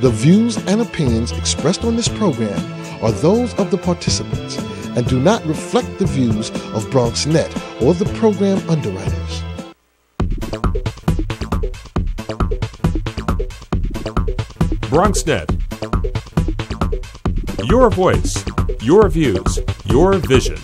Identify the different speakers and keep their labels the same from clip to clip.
Speaker 1: The views and opinions expressed on this program are those of the participants and do not reflect the views of BronxNet or the program underwriters.
Speaker 2: BronxNet. Your voice, your views, your vision.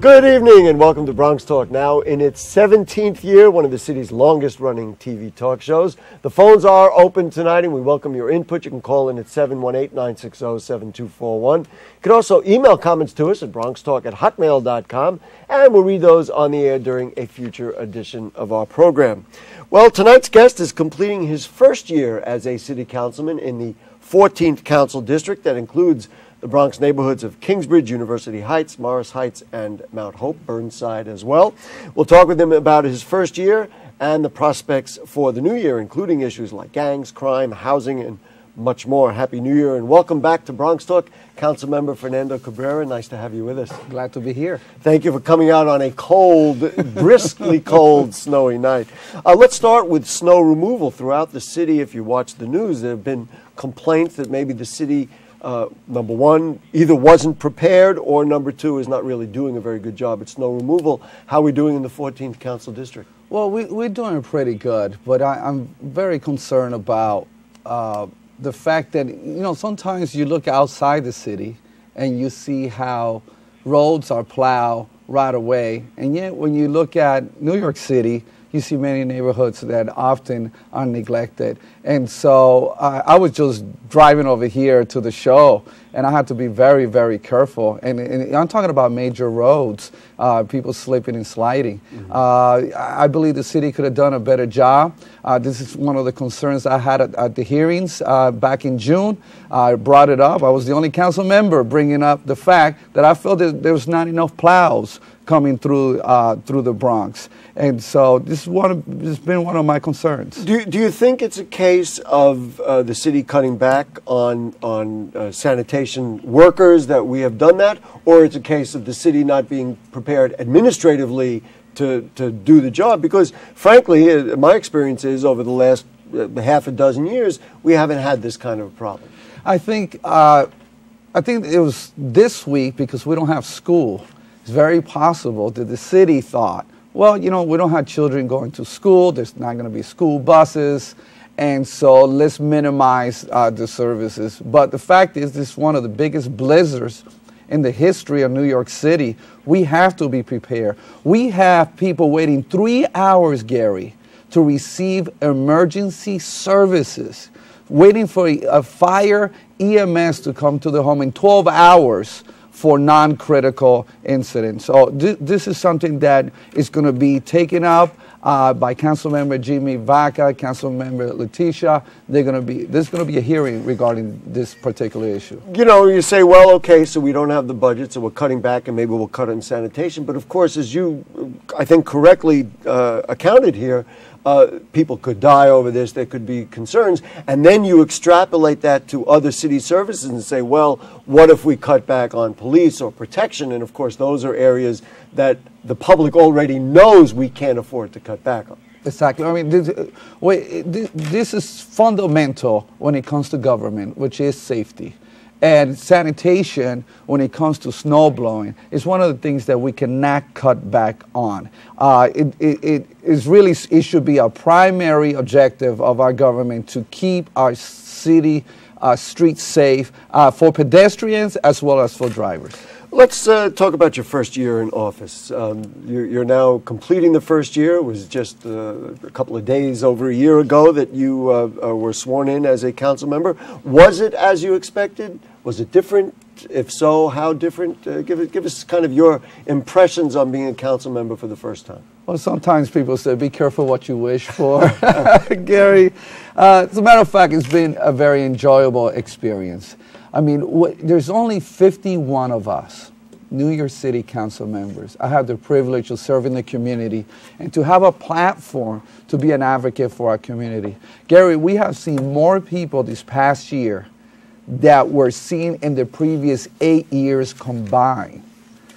Speaker 3: Good evening and welcome to Bronx Talk, now in its 17th year, one of the city's longest running TV talk shows. The phones are open tonight and we welcome your input. You can call in at 718-960-7241. You can also email comments to us at bronxtalk@hotmail.com and we'll read those on the air during a future edition of our program. Well, tonight's guest is completing his first year as a city councilman in the 14th Council District. That includes the Bronx neighborhoods of Kingsbridge, University Heights, Morris Heights, and Mount Hope, Burnside as well. We'll talk with him about his first year and the prospects for the new year, including issues like gangs, crime, housing, and much more. Happy New Year and welcome back to Bronx Talk, Councilmember Fernando Cabrera. Nice to have you with us.
Speaker 4: Glad to be here.
Speaker 3: Thank you for coming out on a cold, briskly cold, snowy night. Let's start with snow removal throughout the city. If you watch the news, there have been complaints that maybe the city number one, either wasn't prepared, or number two, is not really doing a very good job at snow removal. How are we doing in the 14th Council District?
Speaker 4: Well, we're doing pretty good, but I'm very concerned about the fact that, you know, sometimes you look outside the city and you see how roads are plowed right away, and yet when you look at New York City, you see many neighborhoods that often are neglected. And so I was just driving over here to the show, and I had to be very, very careful. And I'm talking about major roads, people slipping and sliding. I believe the city could have done a better job. This is one of the concerns I had at the hearings back in June. I brought it up. I was the only council member bringing up the fact that I felt that there was not enough plows coming through the Bronx. And so this has been one of my concerns.
Speaker 3: Do you think it's a case of the city cutting back on sanitation workers, that we have done that, or it's a case of the city not being prepared administratively to do the job? Because frankly, my experience is over the last half a dozen years, we haven't had this kind of a problem.
Speaker 4: I think it was this week because we don't have school. It's very possible that the city thought, well, you know, we don't have children going to school. There's not going to be school buses. And so let's minimize the services. But the fact is, this is one of the biggest blizzards in the history of New York City. We have to be prepared. We have people waiting 3 hours, Gary, to receive emergency services, waiting for a fire EMS to come to the home in 12 hours for non-critical incidents. So this is something that is going to be taken up by Councilmember Jimmy Vaca, Councilmember Letitia. There's going to be a hearing regarding this particular issue. You
Speaker 3: know, you say, well, okay, so we don't have the budget, so we're cutting back, and maybe we'll cut in sanitation. But of course, as you, I think, correctly accounted here, people could die over this, there could be concerns, and then you extrapolate that to other city services and say, well, what if we cut back on police or protection? And of course, those are areas that the public already knows we can't afford to cut back on.
Speaker 4: Exactly. I mean, this is fundamental when it comes to government, which is safety. And sanitation, when it comes to snow blowing, is one of the things that we cannot cut back on. It should be a primary objective of our government to keep our city streets safe for pedestrians as well as for drivers.
Speaker 3: Let's talk about your first year in office. You're now completing the first year. It was just a couple of days over a year ago that you were sworn in as a council member. Was it as you expected? Was it different? If so, how different? Give us kind of your impressions on being a council member for the first time.
Speaker 4: Well, sometimes people say, be careful what you wish for. Gary, as a matter of fact, it's been a very enjoyable experience. I mean, there's only 51 of us, New York City council members. I have the privilege of serving the community and to have a platform to be an advocate for our community. Gary, we have seen more people this past year that were seen in the previous 8 years combined.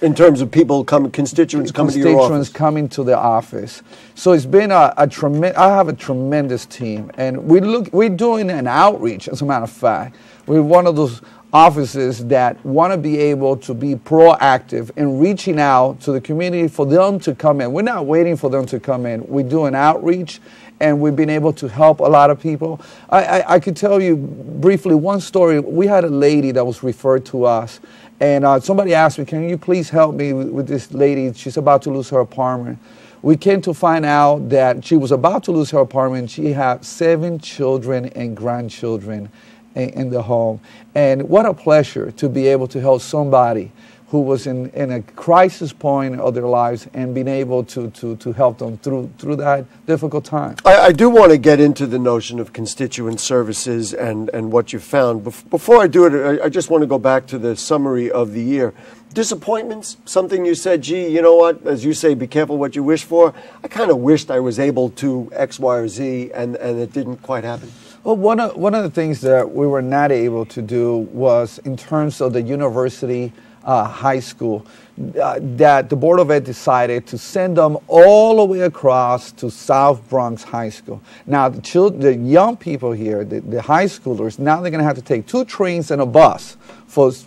Speaker 3: In terms of people constituents coming to your office?
Speaker 4: Constituents coming to the office. So it's been a tremendous, I have a tremendous team. And we're doing an outreach, as a matter of fact. We're one of those offices that want to be able to be proactive in reaching out to the community for them to come in. We're not waiting for them to come in. We do an outreach, and we've been able to help a lot of people. I could tell you briefly one story. We had a lady that was referred to us, and somebody asked me, can you please help me with this lady? She's about to lose her apartment. We came to find out that she was about to lose her apartment. She had 7 children and grandchildren in the home. And what a pleasure to be able to help somebody who was in a crisis point of their lives and being able to help them through that difficult time.
Speaker 3: I do want to get into the notion of constituent services and what you found. Before I do it, I just want to go back to the summary of the year. Disappointments, something you said, gee, you know what, as you say, be careful what you wish for. I kind of wished I was able to X, Y, or Z, and it didn't quite happen.
Speaker 4: Well, one of the things that we were not able to do was in terms of the university high school, that the Board of Ed decided to send them all the way across to South Bronx High School. Now, the young people here, the high schoolers, now they're going to have to take 2 trains and a bus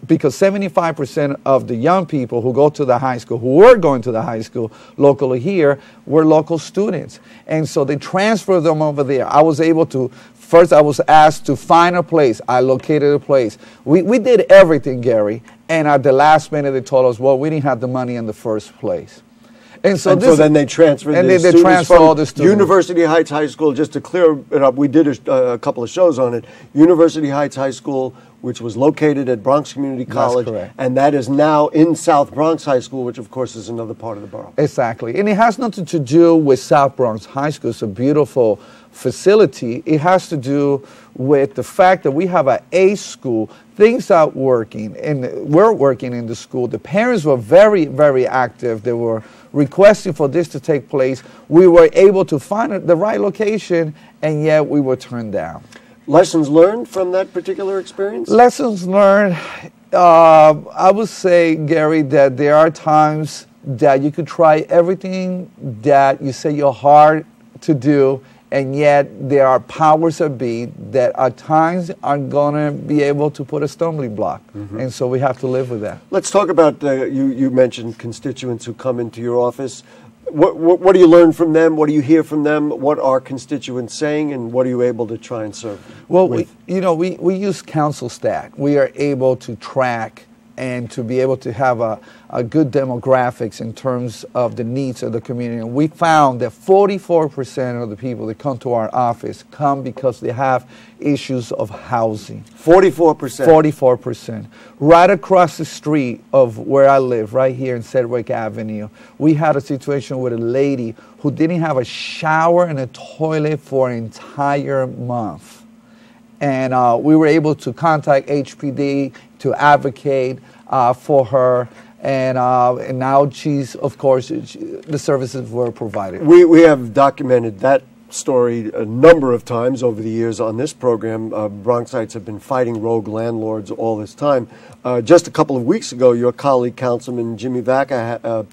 Speaker 4: because 75% of the young people who go to the high school, who were going to the high school locally here, were local students. And so they transferred them over there. First, I was asked to find a place. I located a place. We did everything, Gary, and at the last minute they told us, well, we didn't have the money in the first place. And so
Speaker 3: then they transferred
Speaker 4: all the students.
Speaker 3: University Heights High School, just to clear it up, we did a couple of shows on it. University Heights High School, which was located at Bronx Community College, and that is now in South Bronx High School, which of course is another part of the borough.
Speaker 4: Exactly, and it has nothing to do with South Bronx High School. It's a beautiful facility. It has to do with the fact that we have an A school. Things are working, and we're working in the school. The parents were very, very active. They were requesting for this to take place. We were able to find the right location, and yet we were turned down.
Speaker 3: Lessons learned from that particular experience?
Speaker 4: Lessons learned, I would say, Gary, that there are times that you could try everything that you say your heart to do, and yet there are powers that be that at times are going to be able to put a stumbling block. And so we have to live with that.
Speaker 3: Let's talk about, you mentioned constituents who come into your office. What do you learn from them? What do you hear from them? What are constituents saying, and what are you able to try and serve?
Speaker 4: Well, we use council stat. We are able to track and to be able to have a good demographics in terms of the needs of the community. And we found that 44% of the people that come to our office come because they have issues of housing.
Speaker 3: 44%?
Speaker 4: 44%. Right across the street of where I live, right here in Sedgwick Avenue, we had a situation with a lady who didn't have a shower and a toilet for an entire month. And we were able to contact HPD to advocate for her, and now she's, of course, the services were provided.
Speaker 3: We have documented that story a number of times over the years on this program. Bronxites have been fighting rogue landlords all this time. Just a couple of weeks ago, your colleague, Councilman Jimmy Vaca,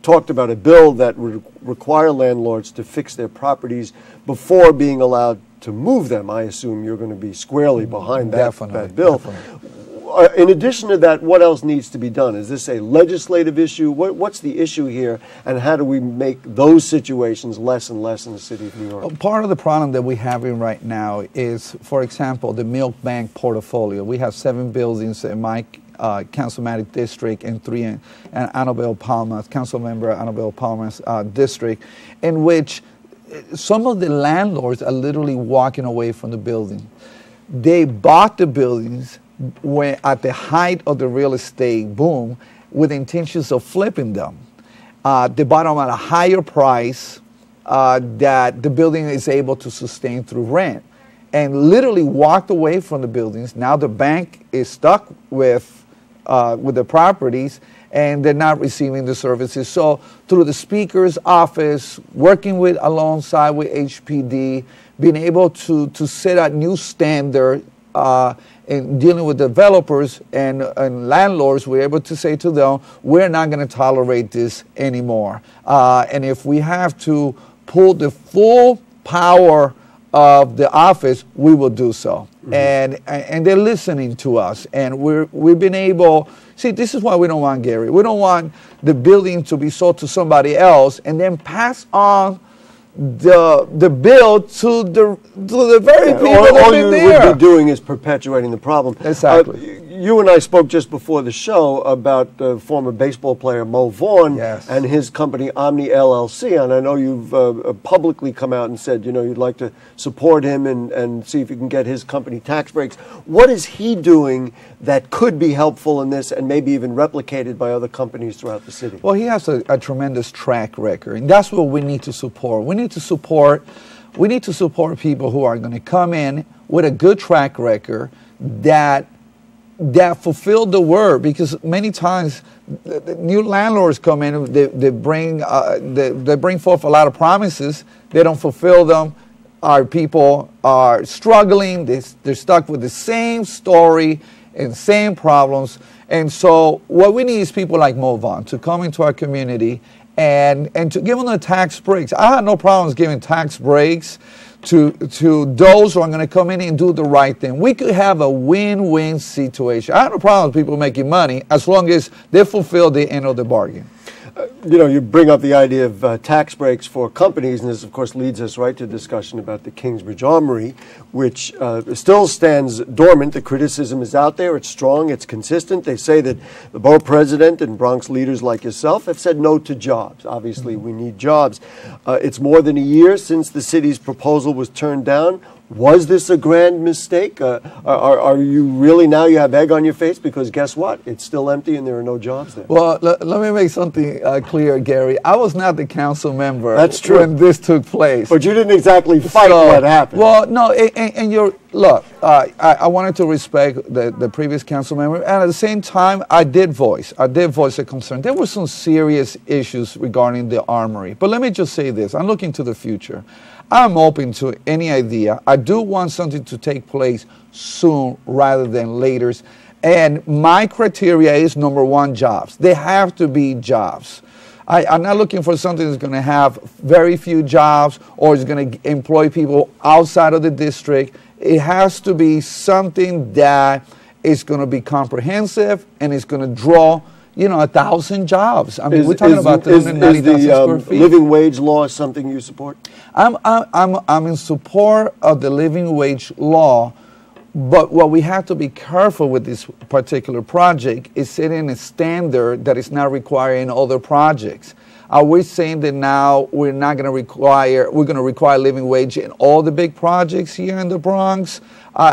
Speaker 3: talked about a bill that would require landlords to fix their properties before being allowed to move them. I assume you're going to be squarely behind that bill.
Speaker 4: Definitely.
Speaker 3: In addition to that, what else needs to be done? Is this a legislative issue? What's the issue here, and how do we make those situations less and less in the city of New York?
Speaker 4: Part of the problem that we're having right now is, for example, the milk bank portfolio. We have 7 buildings in my councilmatic district and 3 in Annabelle Palmer's, council member Annabelle Palmer's district, in which some of the landlords are literally walking away from the building. They bought the buildings, when at the height of the real estate boom with intentions of flipping them. They bought them at a higher price that the building is able to sustain through rent, and literally walked away from the buildings. Now the bank is stuck with the properties, and they're not receiving the services. So through the Speaker's office, working alongside with HPD, being able to set a new standard in dealing with developers and landlords, we're able to say to them, we're not going to tolerate this anymore. And if we have to pull the full power of the office, we will do so. Mm-hmm. And they're listening to us. And we've been able, see, this is why we don't want Gary. We don't want the building to be sold to somebody else and then pass on the bill to the very people that have been there.
Speaker 3: All you would be doing is perpetuating the problem.
Speaker 4: Exactly.
Speaker 3: You and I spoke just before the show about former baseball player Mo Vaughn,
Speaker 4: yes,
Speaker 3: and his company Omni LLC, and I know you've publicly come out and said, you know, you'd like to support him and see if you can get his company tax breaks. What is he doing that could be helpful in this and maybe even replicated by other companies throughout the city?
Speaker 4: Well, he has a tremendous track record, and that's what we need to support. We need to support people who are going to come in with a good track record that fulfill the word, because many times the new landlords come in, they bring forth a lot of promises, they don't fulfill them. Our people are struggling, they're stuck with the same story and same problems. And so what we need is people like Mo Vaughn to come into our community and to give them the tax breaks. I have no problems giving tax breaks to those who are going to come in and do the right thing. We could have a win-win situation. I have no problem with people making money as long as they fulfill the end of the bargain.
Speaker 3: You know, you bring up the idea of tax breaks for companies, and this, of course, leads us right to discussion about the Kingsbridge Armory, which still stands dormant. The criticism is out there. It's strong. It's consistent. They say that the borough president and Bronx leaders like yourself have said no to jobs. Obviously, we need jobs. It's more than a year since the city's proposal was turned down. Was this a grand mistake? Are you really, now you have egg on your face? Because guess what? It's still empty and there are no jobs there.
Speaker 4: Well, let me make something clear, Gary. I was not the council member.
Speaker 3: That's true.
Speaker 4: When this took place.
Speaker 3: But you didn't exactly fight what happened.
Speaker 4: Well, no, and you're, look, I wanted to respect the previous council member, and at the same time, I did voice a concern. There were some serious issues regarding the armory. But let me just say this. I'm looking to the future. I'm open to any idea. I do want something to take place soon rather than later. And my criteria is, number one, jobs. They have to be jobs. I'm not looking for something that's going to have very few jobs or is going to employ people outside of the district. It has to be something that is going to be comprehensive and is going to draw, you know, 1,000 jobs. I mean, we're talking about 390,000 square feet.
Speaker 3: Living wage law something you support?
Speaker 4: I'm in support of the living wage law, but what we have to be careful with this particular project is setting a standard that is not required in other projects. Are we saying that now we're going to require living wage in all the big projects here in the Bronx?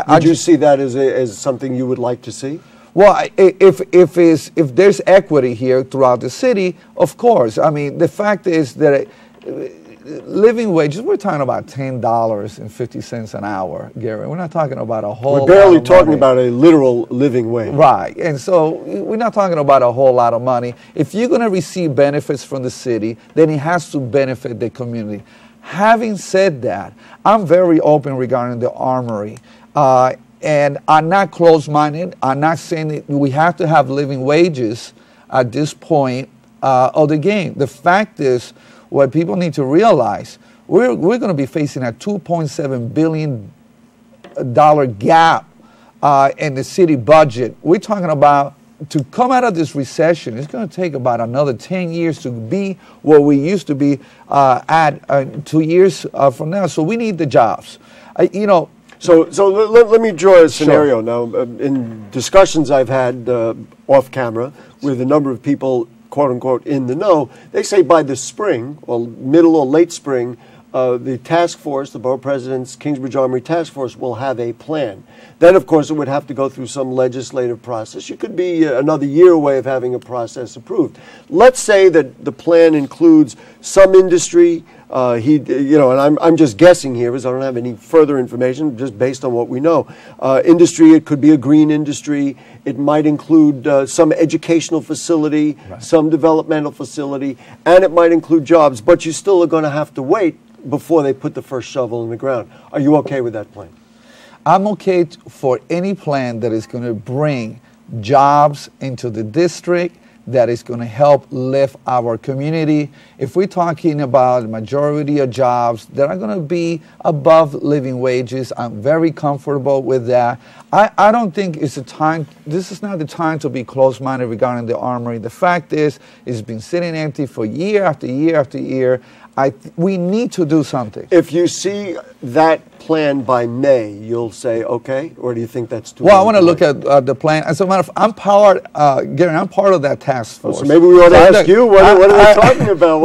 Speaker 3: Would you see that as something you would like to see?
Speaker 4: Well, if there's equity here throughout the city, of course. I mean, the fact is that living wages, we're talking about $10.50 an hour, Gary. We're not talking about a whole lot of money.
Speaker 3: We're barely talking about a literal living wage.
Speaker 4: Right. And so we're not talking about a whole lot of money. If you're going to receive benefits from the city, then it has to benefit the community. Having said that, I'm very open regarding the armory. And I'm not closed-minded. I'm not saying that we have to have living wages at this point of the game. The fact is, what people need to realize, we're going to be facing a $2.7 billion gap in the city budget. We're talking about, to come out of this recession, it's going to take about another 10 years to be where we used to be at 2 years from now. So we need the jobs.
Speaker 3: So let me draw a scenario. Sure. Now. In discussions I've had off camera with a number of people, quote unquote, in the know, they say by the spring, or middle or late spring, the task force, the borough president's Kingsbridge Armory task force, will have a plan. Then, of course, it would have to go through some legislative process. You could be another year away of having a process approved. Let's say that the plan includes some industry. And I'm just guessing here because I don't have any further information, just based on what we know. Industry, it could be a green industry. It might include some educational facility, some developmental facility, and it might include jobs. But you still are going to have to wait before they put the first shovel in the ground. Are you okay with that plan?
Speaker 4: I'm okay for any plan that is going to bring jobs into the district, that is going to help lift our community. If we're talking about the majority of jobs that are going to be above living wages, I'm very comfortable with that. I don't think it's a time, this is not the time to be closed-minded regarding the Armory. The fact is, it's been sitting empty for year after year after year. We need to do something.
Speaker 3: If you see that plan by May, you'll say, okay, or do you think that's too late?
Speaker 4: Well, I want to look at the plan. As a matter of fact, Gary, I'm part of that task force.
Speaker 3: So maybe we ought to ask you, what are they talking about?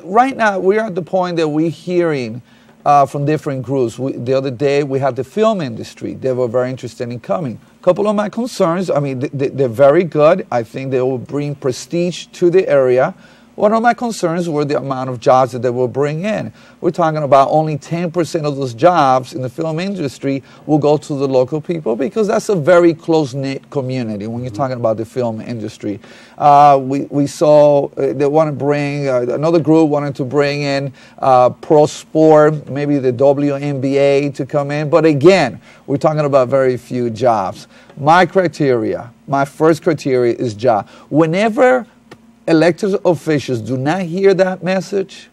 Speaker 4: Right now, we're at the point that we're hearing from different groups. The other day, we had the film industry. They were very interested in coming. A couple of my concerns, I mean, they're very good. I think they will bring prestige to the area. One of my concerns were the amount of jobs that they will bring in. We're talking about only 10% of those jobs in the film industry will go to the local people, because that's a very close-knit community when you're talking about the film industry. We saw they want to bring, another group wanted to bring in pro sport, maybe the WNBA to come in. But again, we're talking about very few jobs. My first criteria is job. Whenever elected officials do not hear that message,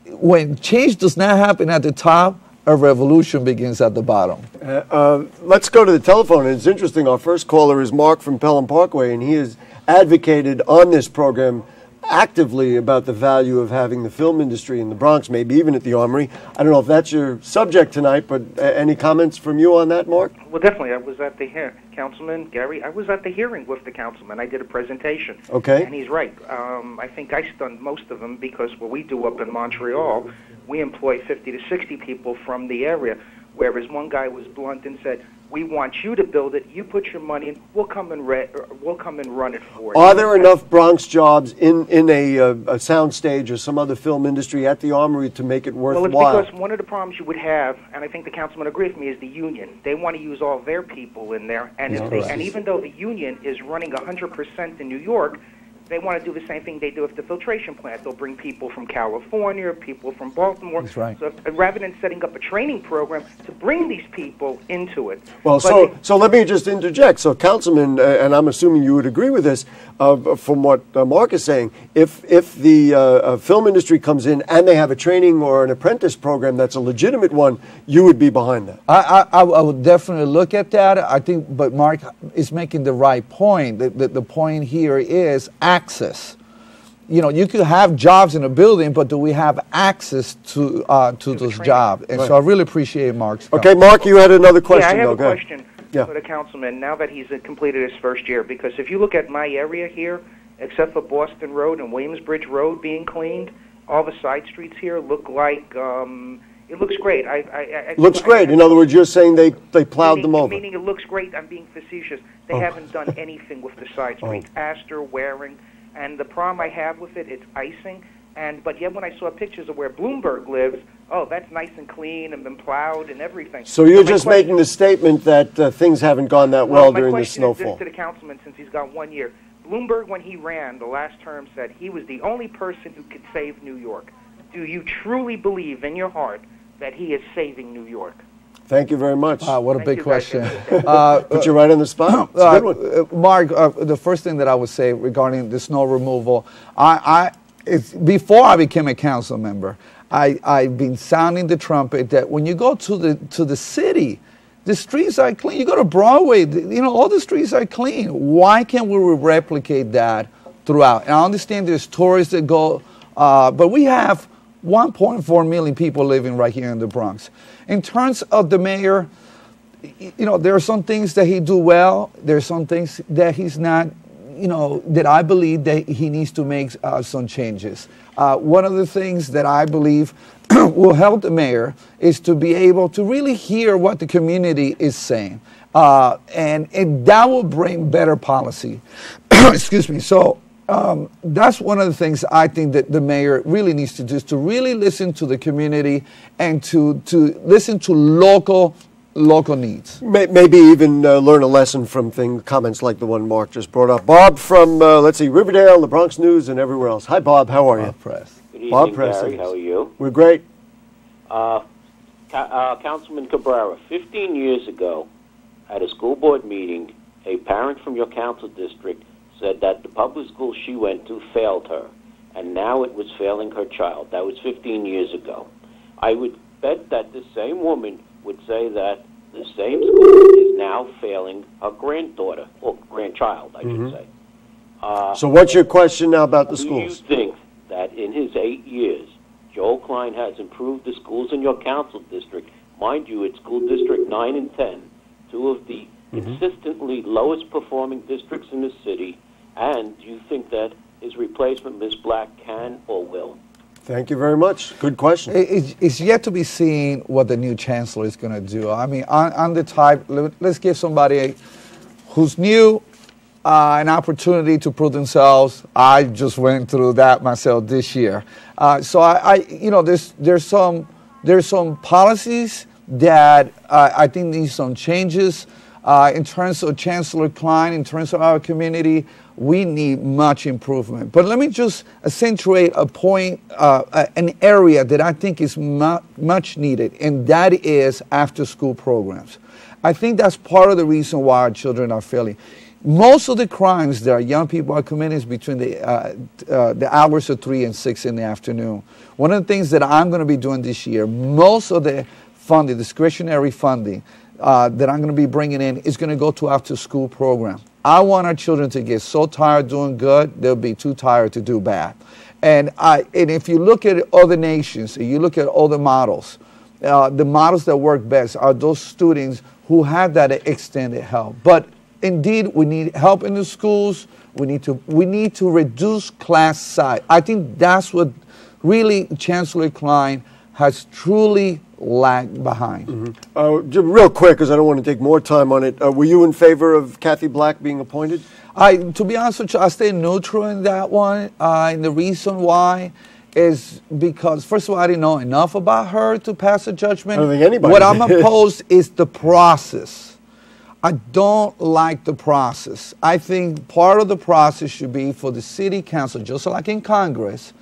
Speaker 4: when change does not happen at the top, a revolution begins at the bottom.
Speaker 3: Let's go to the telephone. And it's interesting, our first caller is Mark from Pelham Parkway, and he has advocated on this program actively about the value of having the film industry in the Bronx, maybe even at the Armory. I don't know if that's your subject tonight, but any comments from you on that, Mark?
Speaker 5: Well, definitely. I was at the Councilman Gary, I was at the hearing with the councilman. I did a presentation.
Speaker 3: Okay.
Speaker 5: And he's right. I think I stunned most of them, because what we do up in Montreal, we employ 50 to 60 people from the area, whereas one guy was blunt and said, we want you to build it, you put your money in, we'll come and run it for you.
Speaker 3: Are there enough Bronx jobs in a sound stage or some other film industry at the Armory to make it worthwhile?
Speaker 5: Well, it's because one of the problems you would have, and I think the councilman agreed with me, is the union. They want to use all their people in there, and and even though the union is running 100% in New York, they want to do the same thing they do with the filtration plant. They'll bring people from California, people from Baltimore.
Speaker 4: That's right.
Speaker 5: So rather than setting up a training program to bring these people into it.
Speaker 3: Well, so let me just interject. So, Councilman, and I'm assuming you would agree with this, from what Mark is saying, if the film industry comes in and they have a training or an apprentice program that's a legitimate one, you would be behind that.
Speaker 4: I would definitely look at that. I think, but Mark is making the right point. The point here is access. You know, you could have jobs in a building, but do we have access to those jobs? And so I really appreciate Mark's comment.
Speaker 3: Okay, Mark, you had another question.
Speaker 5: Yeah, I have a question for the councilman now that he's completed his first year, because if you look at my area here, except for Boston Road and Williamsbridge Road being cleaned, all the side streets here look like it looks great.
Speaker 3: Looks great. In other words, you're saying they plowed them over.
Speaker 5: Meaning it looks great. I'm being facetious. They haven't done anything with the side streets. Astor, Waring, and the problem I have with it, it's icing. But yet when I saw pictures of where Bloomberg lives, that's nice and clean and been plowed and everything.
Speaker 3: So you're just making the statement that things haven't gone that well during the snowfall.
Speaker 5: My question is this to the councilman, since he's got 1 year. Bloomberg, when he ran the last term, said he was the only person who could save New York. Do you truly believe in your heart that he is saving New York?
Speaker 3: Thank you very much.
Speaker 4: What a big question.
Speaker 3: Put you right on the spot. It's a good one.
Speaker 4: Mark, the first thing that I would say regarding the snow removal, before I became a council member, I've been sounding the trumpet that when you go to the city, the streets are clean. You go to Broadway, all the streets are clean. Why can't we replicate that throughout? And I understand there's tourists that go, but we have 1.4 million people living right here in the Bronx. In terms of the mayor, there are some things that he do well. There are some things that he's not that I believe that he needs to make some changes. One of the things that I believe will help the mayor is to be able to really hear what the community is saying. And that will bring better policy. Excuse me. So that's one of the things I think that the mayor really needs to do, is to really listen to the community and to listen to local needs.
Speaker 3: Maybe even learn a lesson from comments like the one Mark just brought up. Bob from, let's see, Riverdale, the Bronx News, and everywhere else. Hi, Bob. How are you?
Speaker 4: Bob Press.
Speaker 6: Good evening,
Speaker 3: Bob Press.
Speaker 6: Gary. How are you?
Speaker 3: We're great.
Speaker 6: Councilman Cabrera, 15 years ago, at a school board meeting, a parent from your council district said that the public school she went to failed her, and now it was failing her child. That was 15 years ago. I would bet that the same woman would say that the same school is now failing her granddaughter, or grandchild, I should say.
Speaker 3: So what's your question now about the schools?
Speaker 6: Do you think that in his 8 years, Joel Klein has improved the schools in your council district? Mind you, it's school district 9 and 10, two of the consistently lowest performing districts in the city. And do you think that his replacement, Ms. Black, can or will?
Speaker 3: Thank you very much. Good question.
Speaker 4: It's yet to be seen what the new chancellor is going to do. I mean, on the type, let's give somebody who's new an opportunity to prove themselves. I just went through that myself this year. So there's some policies that I think need some changes. In terms of Chancellor Klein, in terms of our community, we need much improvement. But let me just accentuate a point, an area that I think is much needed, and that is after-school programs. I think that's part of the reason why our children are failing. Most of the crimes that our young people are committing is between the hours of 3 and 6 in the afternoon. One of the things that I'm going to be doing this year, most of the funding, discretionary funding, that I'm going to be bringing in is going to go to after-school program. I want our children to get so tired doing good, they'll be too tired to do bad. And if you look at other nations, and you look at other models, the models that work best are those students who have that extended help. But indeed, we need help in the schools. We need to reduce class size. I think that's what really Chancellor Klein has truly lagged behind.
Speaker 3: Real quick, because I don't want to take more time on it, were you in favor of Cathy Black being appointed?
Speaker 4: To be honest with you, I stay neutral in that one. And the reason why is because, first of all, I didn't know enough about her to pass a judgment.
Speaker 3: I don't think anybody
Speaker 4: What I'm opposed is the process. I don't like the process. I think part of the process should be for the city council, just like in Congress,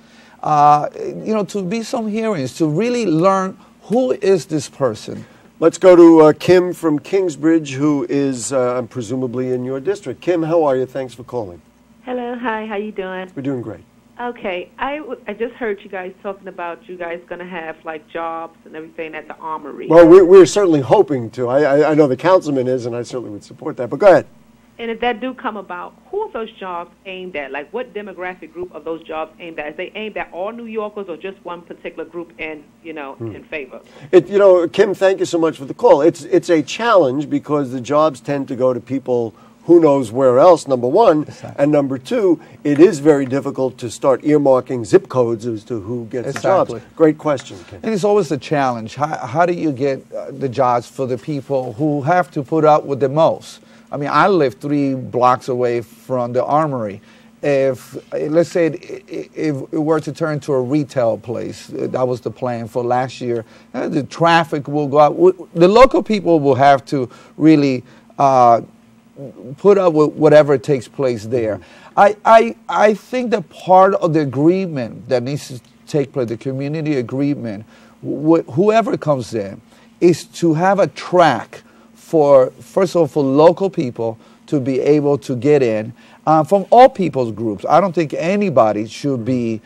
Speaker 4: to be some hearings, to really learn who is this person.
Speaker 3: Let's go to Kim from Kingsbridge, who is presumably in your district. Kim, how are you? Thanks for calling.
Speaker 7: Hello, hi, how you doing?
Speaker 3: We're doing great.
Speaker 7: Okay, I just heard you guys talking about you guys going to have, like, jobs and everything at the Armory.
Speaker 3: Well, we're certainly hoping to. I know the councilman is, and I certainly would support that. But go ahead.
Speaker 7: And if that do come about, who are those jobs aimed at? Like, what demographic group are those jobs aimed at? Is they aimed at all New Yorkers or just one particular group in favor?
Speaker 3: Kim, thank you so much for the call. It's a challenge because the jobs tend to go to people who knows where else, number one. Exactly. And number two, it is very difficult to start earmarking zip codes as to who gets the jobs. Great question, Kim.
Speaker 4: And it's always a challenge. How do you get the jobs for the people who have to put up with the most? I mean, I live 3 blocks away from the Armory. If, let's say, if it were to turn to a retail place, that was the plan for last year, the traffic will go up. The local people will have to really put up with whatever takes place there. I think that part of the agreement that needs to take place, the community agreement, whoever comes in, is to have a track for, first of all, for local people to be able to get in from all people's groups. I don't think anybody should be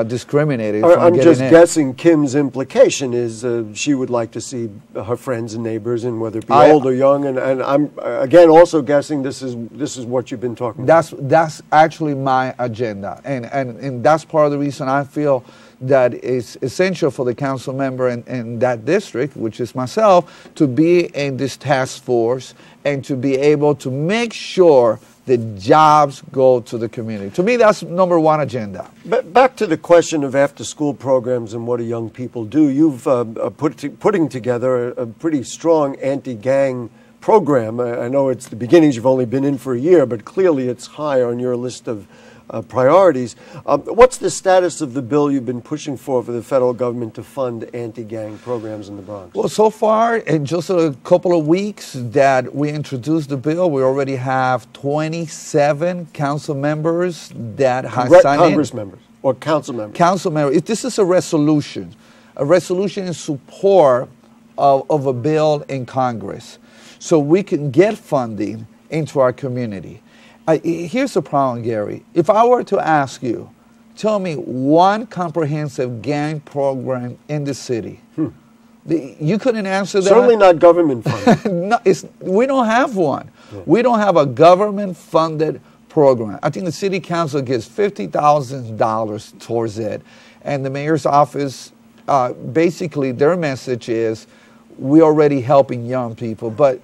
Speaker 4: discriminated from
Speaker 3: I'm
Speaker 4: getting
Speaker 3: just
Speaker 4: in.
Speaker 3: guessing Kim's implication is she would like to see her friends and neighbors, and whether it be old or young. And I'm again also guessing this is what you've been talking about.
Speaker 4: That's actually my agenda, and that's part of the reason I feel that it's essential for the council member in that district, which is myself, to be in this task force and to be able to make sure the jobs go to the community. To me, that's number one agenda.
Speaker 3: Back to the question of after-school programs and what do young people do. You've putting together a pretty strong anti-gang program. I know it's the beginnings. You've only been in for a year, but clearly it's high on your list of priorities. What's the status of the bill you've been pushing for the federal government to fund anti-gang programs in the Bronx?
Speaker 4: Well, so far, in just a couple of weeks that we introduced the bill, we already have 27 council members that have signed in.
Speaker 3: Congress members or council members?
Speaker 4: Council members. This is a resolution in support of a bill in Congress, so we can get funding into our community. Here's the problem, Gary. If I were to ask you, tell me one comprehensive gang program in the city, you couldn't answer that.
Speaker 3: Certainly not government funded.
Speaker 4: No, we don't have one. Yeah. We don't have a government-funded program. I think the city council gets $50,000 towards it, and the mayor's office, basically their message is, we're already helping young people. But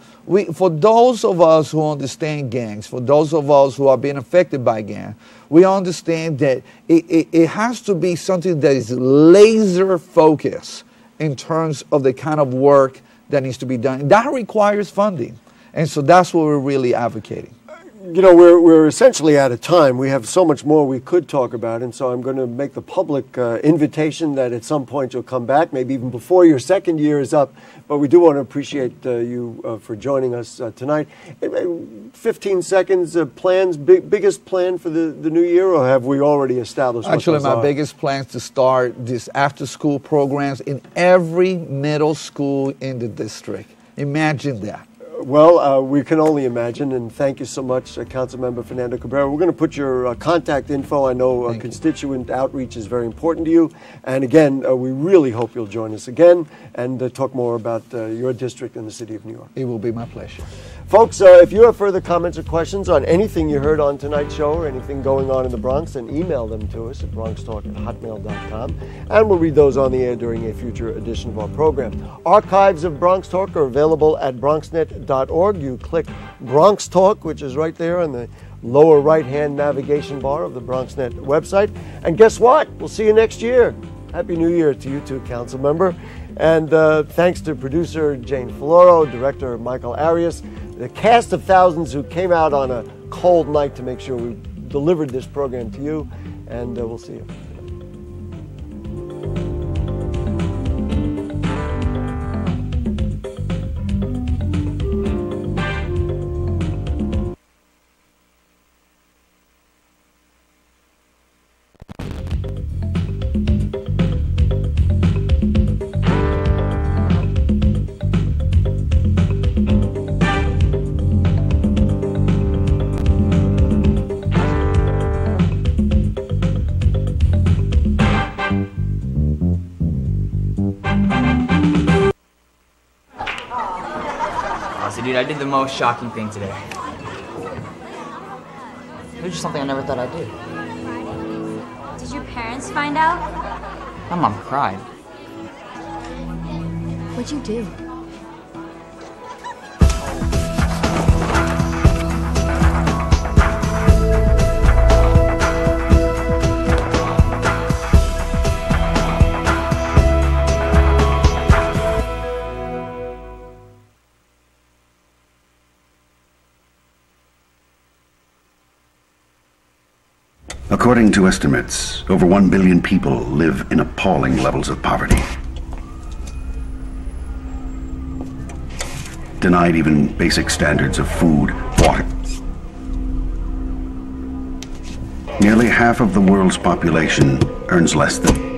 Speaker 4: for those of us who understand gangs, for those of us who are being affected by gangs, we understand that it has to be something that is laser focused in terms of the kind of work that needs to be done. That requires funding. And so that's what we're really advocating.
Speaker 3: You know, we're essentially out of time. We have so much more we could talk about, and so I'm going to make the public invitation that at some point you'll come back, maybe even before your second year is up. But we do want to appreciate you for joining us tonight. 15 seconds, plans, biggest plan for the new year, or have we already established what
Speaker 4: Actually,
Speaker 3: those
Speaker 4: my
Speaker 3: are?
Speaker 4: biggest plan is to start these after-school programs in every middle school in the district. Imagine that.
Speaker 3: Well, we can only imagine, and thank you so much, Councilmember Fernando Cabrera. We're going to put your contact info. I know constituent outreach is very important to you. And again, we really hope you'll join us again and talk more about your district in the city of New York.
Speaker 4: It will be my pleasure.
Speaker 3: Folks, if you have further comments or questions on anything you heard on tonight's show or anything going on in the Bronx, then email them to us at BronxTalk@hotmail.com, and we'll read those on the air during a future edition of our program. Archives of Bronx Talk are available at BronxNet.org. You click Bronx Talk, which is right there on the lower right-hand navigation bar of the BronxNet website. And guess what? We'll see you next year. Happy New Year to you too, Council Member. And thanks to producer Jane Folloro, director Michael Arias, the cast of thousands who came out on a cold night to make sure we delivered this program to you. And we'll see you.
Speaker 8: Dude, I did the most shocking thing today. It was just something I never thought I'd do.
Speaker 9: Did your parents find out?
Speaker 8: My mom cried.
Speaker 9: What'd you do?
Speaker 10: According to estimates, over 1 billion people live in appalling levels of poverty. Denied even basic standards of food, water. Nearly half of the world's population earns less than